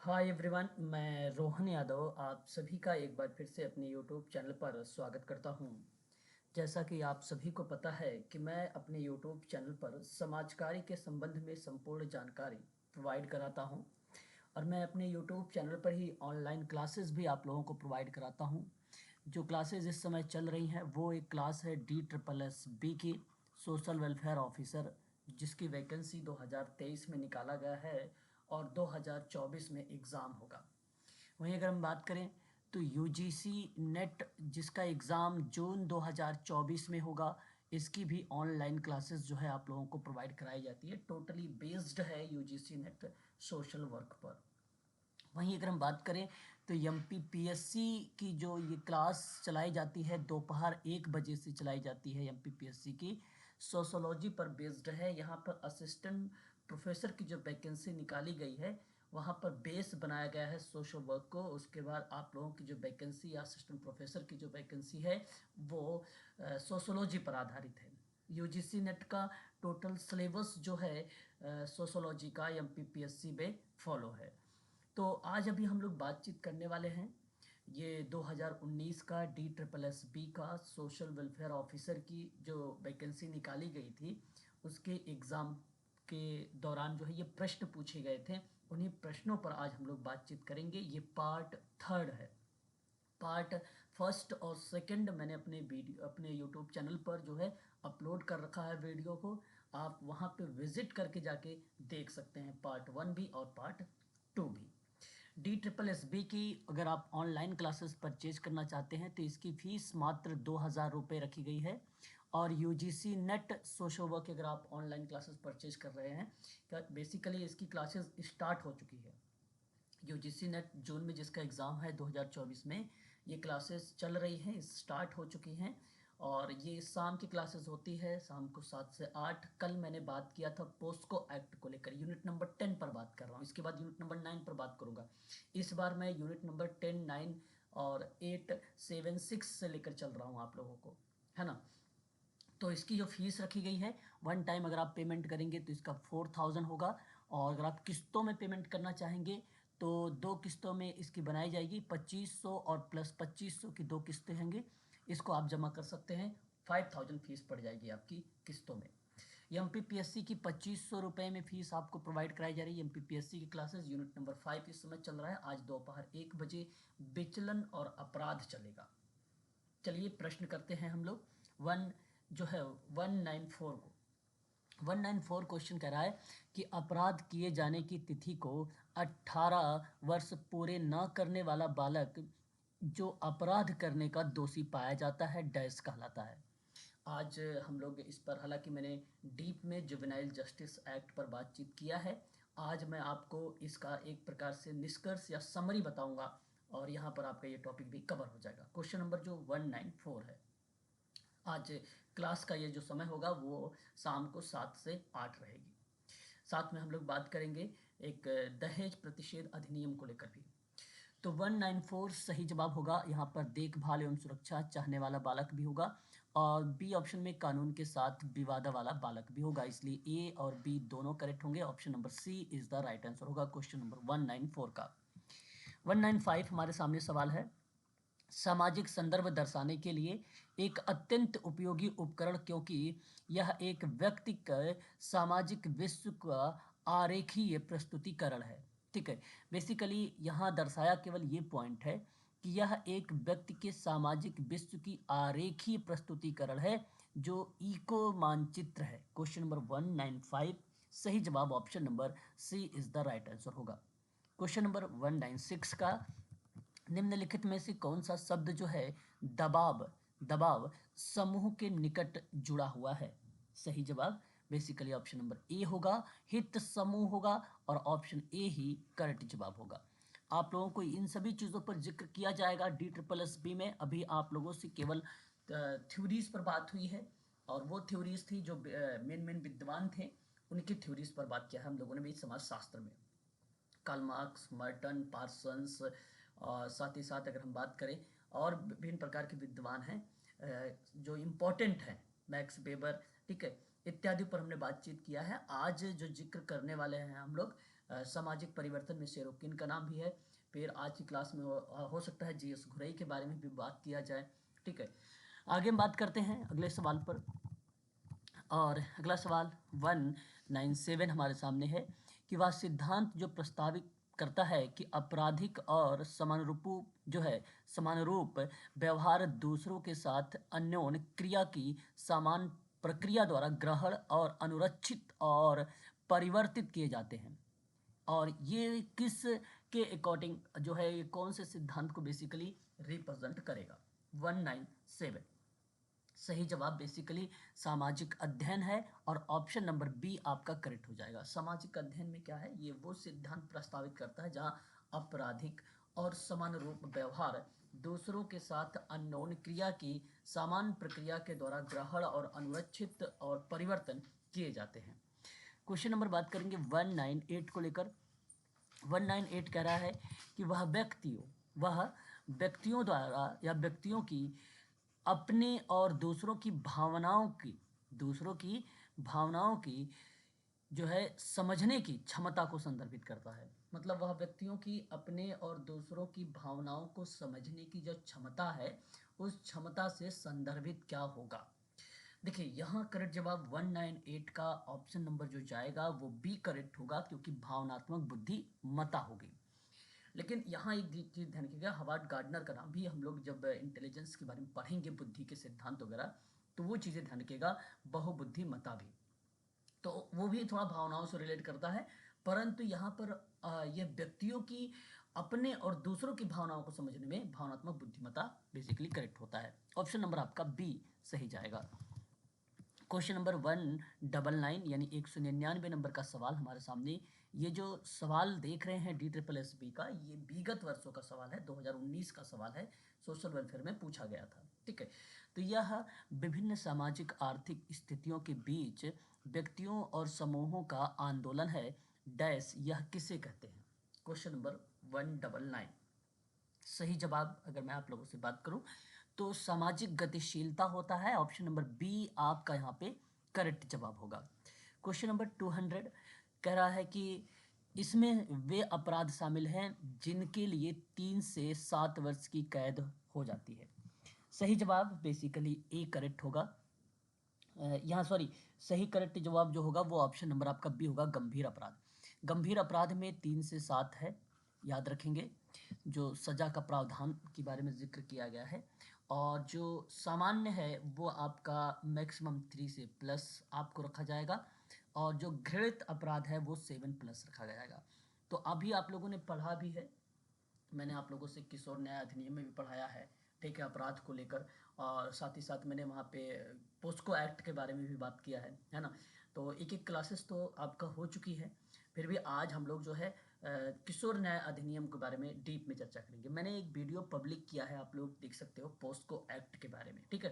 Hi everyone, मैं रोहन यादव आप सभी का एक बार फिर से अपने यूट्यूब चैनल पर स्वागत करता हूं। जैसा कि आप सभी को पता है कि मैं अपने यूट्यूब चैनल पर समाज कार्य के संबंध में संपूर्ण जानकारी प्रोवाइड कराता हूं और मैं अपने यूट्यूब चैनल पर ही ऑनलाइन क्लासेस भी आप लोगों को प्रोवाइड कराता हूं। जो क्लासेस इस समय चल रही हैं वो एक क्लास है DSSB की सोशल वेलफेयर ऑफिसर, जिसकी वैकेंसी 2023 में निकाला गया है और 2024 में एग्ज़ाम होगा। वहीं अगर हम बात करें तो यूजीसी नेट, जिसका एग्ज़ाम जून 2024 में होगा, इसकी भी ऑनलाइन क्लासेस जो है आप लोगों को प्रोवाइड कराई जाती है। टोटली बेस्ड है यूजीसी नेट सोशल वर्क पर। वहीं अगर हम बात करें तो MPPSC की जो ये क्लास चलाई जाती है दोपहर 1 बजे से चलाई जाती है। MPPSC की सोशोलॉजी पर बेस्ड है। यहाँ पर असिस्टेंट प्रोफेसर की जो वैकेंसी निकाली गई है वहाँ पर बेस बनाया गया है सोशल वर्क को। उसके बाद आप लोगों की जो वैकेंसी या असिस्टेंट प्रोफेसर की जो वैकेंसी है वो सोशोलॉजी पर आधारित है। यूजीसी नेट का टोटल सिलेबस जो है सोशोलॉजी का MPPSC में फॉलो है। तो आज अभी हम लोग बातचीत करने वाले हैं ये 2019 का DSSB का सोशल वेलफेयर ऑफिसर की जो वैकेंसी निकाली गई थी उसके एग्ज़ाम के दौरान जो है ये प्रश्न पूछे गए थे। उन्हीं प्रश्नों पर आज हम लोग बातचीत करेंगे। ये पार्ट थर्ड है। पार्ट फर्स्ट और सेकंड मैंने अपने यूट्यूब चैनल पर जो है अपलोड कर रखा है वीडियो को। आप वहाँ पे विजिट करके जाके देख सकते हैं पार्ट 1 भी और पार्ट 2 भी। DSSB की अगर आप ऑनलाइन क्लासेस परचेज करना चाहते हैं तो इसकी फ़ीस मात्र 2,000 रुपये रखी गई है। और यूजीसी नेट सोशल वर्क की अगर आप ऑनलाइन क्लासेस परचेज कर रहे हैं, क्या बेसिकली इसकी क्लासेस स्टार्ट हो चुकी है। यूजीसी नेट जून में जिसका एग्ज़ाम है 2024 में, ये क्लासेस चल रही हैं, स्टार्ट हो चुकी हैं। और ये शाम की क्लासेस होती है, शाम को 7 से 8। कल मैंने बात किया था पोस्को एक्ट को लेकर, यूनिट नंबर 10 पर बात कर रहा हूँ। इसके बाद यूनिट नंबर 9 पर बात करूँगा। इस बार मैं यूनिट नंबर 10, 9 और 8, 7, 6 से लेकर चल रहा हूँ आप लोगों को, है ना। तो इसकी जो फीस रखी गई है, वन टाइम अगर आप पेमेंट करेंगे तो इसका 4,000 होगा। और अगर आप किस्तों में पेमेंट करना चाहेंगे तो 2 किस्तों में इसकी बनाई जाएगी। 2500 और प्लस 2500 की 2 किस्तें होंगी। इसको आप जमा कर सकते हैं। 5,000 फीस पड़ जाएगी आपकी किस्तों में। MPPSC की 2500 रुपये में फीस आपको प्रोवाइड कराई जा रही है। MPPSC की क्लासेस यूनिट नंबर 5 इस समय चल रहा है। आज दोपहर 1 बजे विचलन और अपराध चलेगा। चलिए प्रश्न करते हैं हम लोग। वन जो है 194 को 194 क्वेश्चन कह रहा है कि अपराध किए जाने की तिथि को 18 वर्ष पूरे न करने वाला बालक जो अपराध करने का दोषी पाया जाता है डैश कहलाता है। आज हम लोग इस पर, हालांकि मैंने डीप में जुवेनाइल जस्टिस एक्ट पर बातचीत किया है, आज मैं आपको इसका एक प्रकार से निष्कर्ष या समरी बताऊंगा और यहाँ पर आपका ये टॉपिक भी कवर हो जाएगा। क्वेश्चन नंबर जो 194 है, आज क्लास का ये जो समय होगा वो शाम को 7 से 8 रहेगी। साथ में हम लोग बात करेंगे एक दहेज प्रतिषेध अधिनियम को लेकर भी। तो 194 सही जवाब होगा। यहाँ पर देखभाल एवं सुरक्षा चाहने वाला बालक भी होगा और बी ऑप्शन में कानून के साथ विवादा वाला बालक भी होगा, इसलिए ए और बी दोनों करेक्ट होंगे। Option number C is the right answer होगा क्वेश्चन नंबर 194 का। 195 हमारे सामने सवाल है, सामाजिक संदर्भ दर्शाने के लिए एक अत्यंत उपयोगी उपकरण, क्योंकि यह एक व्यक्ति का सामाजिक विश्व का आरेखीय प्रस्तुतिकरण है। ठीक है, बेसिकली यहाँ दर्शाया केवल ये पॉइंट है कि यह एक व्यक्ति के सामाजिक विश्व की आरेखीय प्रस्तुतिकरण है जो इको मानचित्र है। क्वेश्चन नंबर 195 सही जवाब option number C is the right answer होगा। क्वेश्चन नंबर 196 का, निम्नलिखित में से कौन सा शब्द जो है दबाव दबाव समूह के निकट जुड़ा हुआ है। सही जवाब बेसिकली ऑप्शन नंबर ए होगा, हित समूह होगा और ऑप्शन ए ही करेक्ट जवाब होगा। आप लोगों को इन सभी चीज़ों पर जिक्र किया जाएगा DSSB में। अभी आप लोगों से केवल थ्योरीज पर बात हुई है और वो थ्योरीज थी जो मेन मेन विद्वान थे, उनकी थ्योरीज पर बात किया है हम लोगों ने भी समाज शास्त्र में। कार्ल मार्क्स, मर्टन, पार्सन्स और साथ ही साथ अगर हम बात करें और विभिन्न प्रकार के विद्वान हैं जो इम्पोर्टेंट हैं, मैक्स वेबर, ठीक है, इत्यादि पर हमने बातचीत किया है। आज जो जिक्र करने वाले हैं हम लोग सामाजिक परिवर्तन में शेरोकिन का नाम भी है। फिर आज की क्लास में हो सकता है जीएस घुरई के बारे में भी बात किया जाए। ठीक है, आगे हम बात करते हैं अगले सवाल पर। और अगला सवाल 197 हमारे सामने है कि वह सिद्धांत जो प्रस्तावित करता है कि आपराधिक और समानुरूप व्यवहार दूसरों के साथ अन्योन्य क्रिया की समान प्रक्रिया द्वारा ग्रहण और अनुरक्षित और परिवर्तित किए जाते हैं। और ये किस के अकॉर्डिंग जो है, ये कौन से सिद्धांत को बेसिकली रिप्रेजेंट करेगा? 197 सही जवाब बेसिकली सामाजिक अध्ययन है और ऑप्शन नंबर बी आपका करेक्ट हो जाएगा। सामाजिक अध्ययन में क्या है, ये वो सिद्धांत प्रस्तावित करता है जहां आपराधिक और समान रूप व्यवहार दूसरों के साथ अन्योन्य क्रिया की समान प्रक्रिया के द्वारा ग्रहण और अनुरक्षित और परिवर्तन किए जाते हैं। क्वेश्चन नंबर बात करेंगे 198 को लेकर। 198 कह रहा है कि वह व्यक्तियों द्वारा या व्यक्तियों की अपने और दूसरों की भावनाओं की जो है समझने की क्षमता को संदर्भित करता है। मतलब वह व्यक्तियों की अपने और दूसरों की भावनाओं को समझने की जो क्षमता है, उस क्षमता से संदर्भित क्या होगा? देखिए, यहाँ करेक्ट जवाब 198 का ऑप्शन नंबर जो जाएगा वो बी करेक्ट होगा, क्योंकि भावनात्मक बुद्धिमत्ता होगी। लेकिन यहाँ एक चीज ध्यान रखिएगा, हवार्ड गार्डनर का नाम भी हम लोग जब इंटेलिजेंस के बारे में पढ़ेंगे, बुद्धि के सिद्धांत वगैरह, तो वो चीजें ध्यान रखिएगा। बहुबुद्धिमत्ता भी, तो वो भी थोड़ा भावनाओं से रिलेट करता है, परंतु यहाँ पर यह व्यक्तियों की अपने और दूसरों की भावनाओं को समझने में भावनात्मक बुद्धिमत्ता बेसिकली करेक्ट होता है। ऑप्शन नंबर आपका बी सही जाएगा। क्वेश्चन नंबर 199 यानी 199 नंबर का सवाल हमारे सामने। ये जो सवाल देख रहे हैं DSSB का, ये विगत वर्षों का सवाल है, 2019 का सवाल है, सोशल वेलफेयर में पूछा गया था। ठीक है, तो यह विभिन्न सामाजिक आर्थिक स्थितियों के बीच व्यक्तियों और समूहों का आंदोलन है डैश, यह किसे कहते हैं? क्वेश्चन नंबर 199 सही जवाब अगर मैं आप लोगों से बात करूं तो सामाजिक गतिशीलता होता है। ऑप्शन नंबर बी आपका यहाँ पे करेक्ट जवाब होगा। क्वेश्चन नंबर 200 कह रहा है कि इसमें वे अपराध शामिल हैं जिनके लिए 3 से 7 वर्ष की कैद हो जाती है। सही जवाब बेसिकली ए करेक्ट होगा। यहाँ सही करेक्ट जवाब जो होगा वो ऑप्शन नंबर आपका बी होगा, गंभीर अपराध। गंभीर अपराध में 3 से 7 है, याद रखेंगे। जो सजा का प्रावधान के बारे में जिक्र किया गया है, और जो सामान्य है वो आपका मैक्सिमम 3 से प्लस आपको रखा जाएगा, और जो घृणित अपराध है वो 7+ रखा जाएगा। तो अभी आप लोगों ने पढ़ा भी है, मैंने आप लोगों से किशोर न्याय अधिनियम में भी पढ़ाया है, ठीक है, अपराध को लेकर, और साथ ही साथ मैंने वहाँ पे पोस्को एक्ट के बारे में भी बात किया है ना। तो एक एक क्लासेस तो आपका हो चुकी है, फिर भी आज हम लोग जो है किशोर न्याय अधिनियम के बारे में डीप में चर्चा करेंगे। मैंने एक वीडियो पब्लिक किया है, आप लोग देख सकते हो, पोस्को एक्ट के बारे में। ठीक है,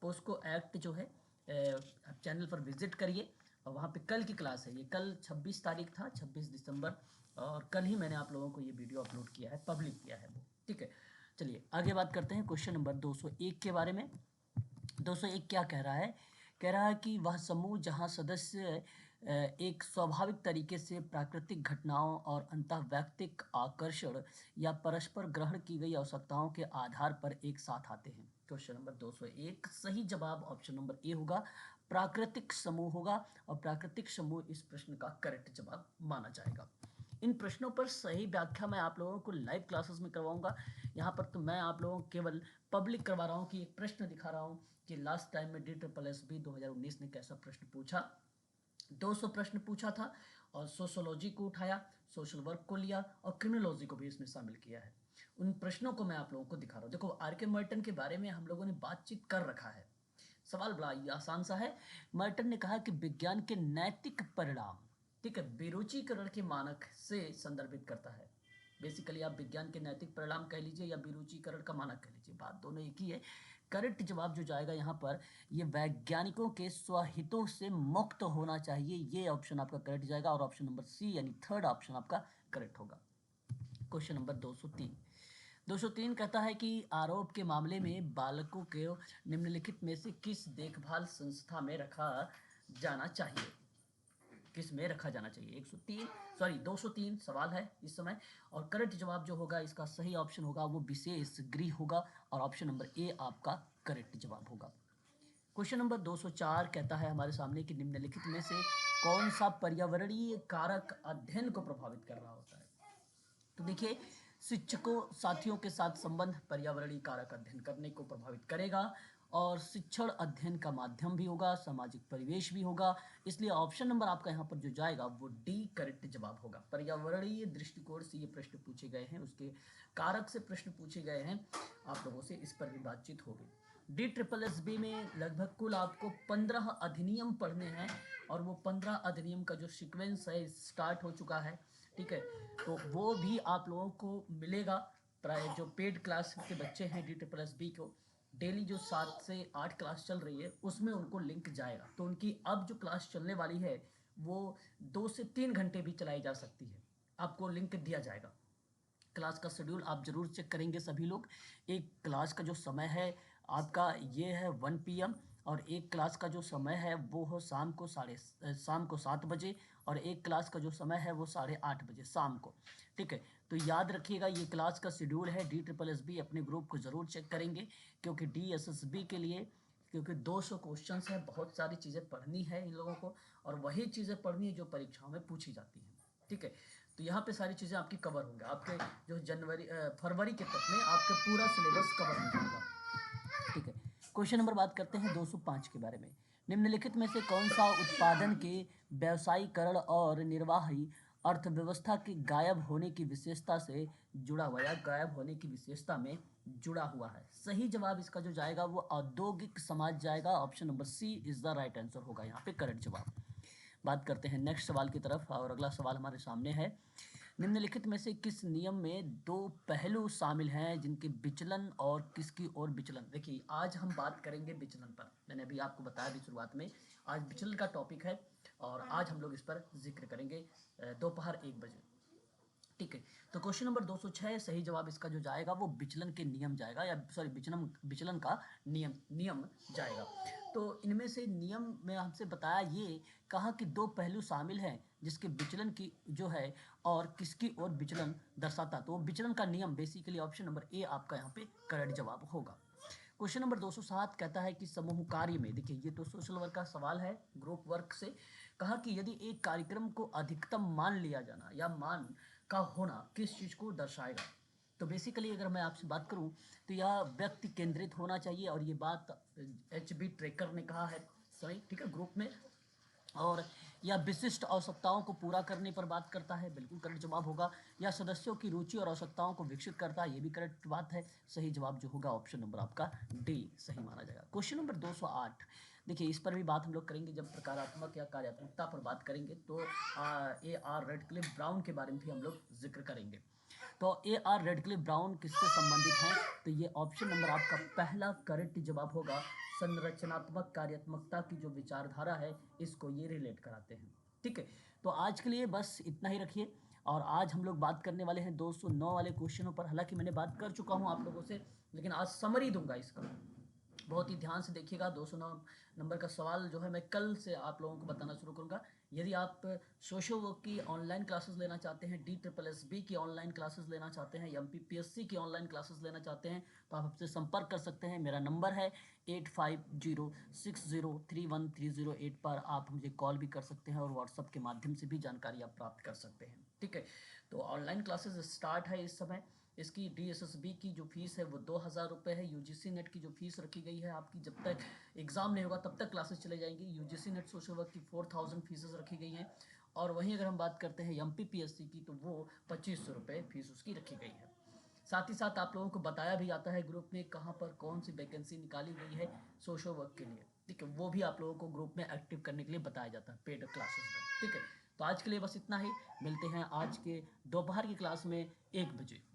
पोस्को एक्ट जो है आप चैनल पर विजिट करिए, और वहाँ पे कल की क्लास है, ये कल 26 तारीख था, 26 दिसंबर, और कल ही मैंने आप लोगों को ये वीडियो अपलोड किया है, पब्लिक किया है वो। ठीक है, चलिए आगे बात करते हैं क्वेश्चन नंबर 201 के बारे में। 201 क्या कह रहा है? कह रहा है कि वह समूह जहां सदस्य एक स्वाभाविक तरीके से प्राकृतिक घटनाओं और अंतःवैयक्तिक आकर्षण या परस्पर ग्रहण की गई आवश्यकताओं के आधार पर एक साथ आते हैं। क्वेश्चन नंबर 201 सही जवाब ऑप्शन नंबर ए होगा, प्राकृतिक समूह होगा, और प्राकृतिक समूह इस प्रश्न का करेक्ट जवाब माना जाएगा। इन प्रश्नों पर सही व्याख्या मैं आप लोगों को लाइव क्लासेस में करवाऊंगा। यहाँ पर तो मैं आप लोगों को केवल पब्लिक करवा रहा हूँ कि एक प्रश्न दिखा रहा हूँ कि लास्ट टाइम में DSSB 2019 ने कैसा प्रश्न पूछा। 200 प्रश्न पूछा था, और सोशोलॉजी को उठाया, सोशल वर्क को लिया, और क्रिमिनोलॉजी को भी इसमें शामिल किया है। उन प्रश्नों को मैं आप लोगों को दिखा रहा हूँ। देखो, आर.के. मर्टन के बारे में हम लोगों ने बातचीत कर रखा है। सवाल बड़ा आसान सा है। मर्टन ने कहा कि विज्ञान के नैतिक परिणाम, ठीक है, बेरुचिकरण के मानक से संदर्भित करता है। बेसिकली आप विज्ञान के नैतिक परिणाम कह लीजिए या बेरुचिकरण का मानक कह लीजिए, बात दोनों एक ही है। करेक्ट जवाब जो जाएगा यहाँ पर, ये वैज्ञानिकों के स्वहितों से मुक्त होना चाहिए, ये ऑप्शन आपका करेक्ट जाएगा, और ऑप्शन नंबर सी यानी थर्ड ऑप्शन आपका करेक्ट होगा। क्वेश्चन नंबर 203 कहता है कि आरोप के मामले में बालकों को निम्नलिखित में से किस देखभाल संस्था में रखा जाना चाहिए? किस में रखा जाना चाहिए। 203 सवाल है इस समय, और करेक्ट जवाब जो होगा इसका सही ऑप्शन होगा वो विशेष गृह होगा, और ऑप्शन नंबर ए आपका करेक्ट जवाब होगा। क्वेश्चन नंबर 204 कहता है हमारे सामने कि निम्नलिखित में से कौन सा पर्यावरणीय कारक अध्ययन को प्रभावित कर रहा होता है। तो देखिए, शिक्षकों साथियों के साथ संबंध पर्यावरणीय कारक अध्ययन करने को प्रभावित करेगा, और शिक्षण अध्ययन का माध्यम भी होगा, सामाजिक परिवेश भी होगा। इसलिए ऑप्शन नंबर आपका यहाँ पर जो जाएगा वो डी करेक्ट जवाब होगा। पर्यावरणीय दृष्टिकोण से ये प्रश्न पूछे गए हैं, उसके कारक से प्रश्न पूछे गए हैं, आप लोगों से इस पर भी बातचीत होगी। DSSB में लगभग कुल आपको 15 अधिनियम पढ़ने हैं, और वो 15 अधिनियम का जो सीक्वेंस है स्टार्ट हो चुका है, ठीक है। तो वो भी आप लोगों को मिलेगा। प्राय जो पेड क्लास के बच्चे हैं DSSB को डेली जो 7 से 8 क्लास चल रही है उसमें उनको लिंक जाएगा। तो उनकी अब जो क्लास चलने वाली है वो 2 से 3 घंटे भी चलाई जा सकती है, आपको लिंक दिया जाएगा। क्लास का शेड्यूल आप जरूर चेक करेंगे सभी लोग। एक क्लास का जो समय है आपका ये है 1 PM, और एक क्लास का जो समय है वो हो शाम को 7 बजे, और एक क्लास का जो समय है वो 8:30 बजे शाम को, ठीक है। तो याद रखिएगा ये क्लास का शेड्यूल है। DSSB अपने ग्रुप को ज़रूर चेक करेंगे, क्योंकि DSSB के लिए, क्योंकि 200 क्वेश्चन हैं, बहुत सारी चीज़ें पढ़नी है इन लोगों को, और वही चीज़ें पढ़नी है जो परीक्षाओं में पूछी जाती हैं, ठीक है। तो यहाँ पे सारी चीज़ें आपकी कवर होंगे, आपके जो फरवरी के तक में आपके पूरा सिलेबस कवर हो जाएगा, ठीक है। क्वेश्चन नंबर बात करते हैं 205 के बारे में। निम्नलिखित में से कौन सा उत्पादन के व्यावसायीकरण और निर्वाही अर्थव्यवस्था के गायब होने की विशेषता से जुड़ा हुआ, या गायब होने की विशेषता में जुड़ा हुआ है। सही जवाब इसका जो जाएगा वो औद्योगिक समाज जाएगा। Option number C is the right answer होगा यहाँ पे करेक्ट जवाब। बात करते हैं नेक्स्ट सवाल की तरफ, और अगला सवाल हमारे सामने है। निम्नलिखित में से किस नियम में 2 पहलू शामिल हैं जिनके विचलन और किसकी ओर विचलन। देखिए, आज हम बात करेंगे विचलन पर। मैंने अभी आपको बताया भी शुरुआत में, आज विचलन का टॉपिक है, और आज हम लोग इस पर जिक्र करेंगे दोपहर 1 बजे, ठीक है। तो क्वेश्चन नंबर 206 सही जवाब इसका जो जाएगा वो विचलन के नियम जाएगा, या सॉरी विचलन का नियम जाएगा। तो इनमें से नियम में हमसे बताया, ये कहा कि 2 पहलू शामिल हैं जिसके विचलन की जो है और किसकी ओर विचलन दर्शाता। तो विचलन का नियम बेसिकली ऑप्शन नंबर ए आपका यहाँ पे करेक्ट जवाब होगा। क्वेश्चन नंबर 207 कहता है कि समूह कार्य में, देखिए ये तो सोशल वर्क का सवाल है, ग्रुप वर्क से कहा कि यदि एक कार्यक्रम को अधिकतम मान लिया जाना या मान का होना किस चीज़ को दर्शाएगा। तो बेसिकली अगर मैं आपसे बात करूं तो यह व्यक्ति केंद्रित होना चाहिए, और ये बात HB ट्रेकर ने कहा है सही, ठीक है, ग्रुप में। और यह विशिष्ट आवश्यकताओं को पूरा करने पर बात करता है, बिल्कुल करेक्ट जवाब होगा। या सदस्यों की रुचि और आवश्यकताओं को विकसित करता है, ये भी करेक्ट बात है। सही जवाब जो होगा ऑप्शन नंबर आपका डी सही माना जाएगा। क्वेश्चन नंबर 208, देखिए इस पर भी बात हम लोग करेंगे जब प्रकारात्मक या कार्यात्मकता पर बात करेंगे, तो AR रेडक्लिफ ब्राउन के बारे में भी हम लोग जिक्र करेंगे। तो AR रेडक्लिफ ब्राउन किससे संबंधित हैं, तो ये ऑप्शन नंबर आपका पहला करेक्ट जवाब होगा। संरचनात्मक कार्यात्मकता की जो विचारधारा है इसको ये रिलेट कराते हैं, ठीक है। तो आज के लिए बस इतना ही रखिए, और आज हम लोग बात करने वाले हैं 209 वाले क्वेश्चनों पर। हालांकि मैंने बात कर चुका हूं आप लोगों से, लेकिन आज समरी दूंगा इसका, बहुत ही ध्यान से देखिएगा। 209 नंबर का सवाल जो है मैं कल से आप लोगों को बताना शुरू करूंगा। यदि आप सोशल वर्क की ऑनलाइन क्लासेस लेना चाहते हैं, DSSB की ऑनलाइन क्लासेस लेना चाहते हैं, MPPSC की ऑनलाइन क्लासेस लेना चाहते हैं, तो आप हमसे संपर्क कर सकते हैं। मेरा नंबर है 8506031308 पर आप मुझे कॉल भी कर सकते हैं, और व्हाट्सअप के माध्यम से भी जानकारी आप प्राप्त कर सकते हैं, ठीक है। तो ऑनलाइन क्लासेस स्टार्ट है इस समय। इसकी DSSB की जो फीस है वो 2000 रुपये है। UGC नेट की जो फीस रखी गई है आपकी, जब तक एग्ज़ाम नहीं होगा तब तक क्लासेस चले जाएंगी। UGC नेट सोशल वर्क की 4000 फीसेस रखी गई हैं, और वहीं अगर हम बात करते हैं MPPSC की, तो वो 2500 रुपये फीस उसकी रखी गई है। साथ ही साथ आप लोगों को बताया भी जाता है ग्रुप में कहाँ पर कौन सी वैकेंसी निकाली गई है सोशल वर्क के लिए, ठीक है। वो भी आप लोगों को ग्रुप में एक्टिव करने के लिए बताया जाता है पेड क्लासेस में, ठीक है। तो आज के लिए बस इतना ही, मिलते हैं आज के दोपहर की क्लास में 1 बजे।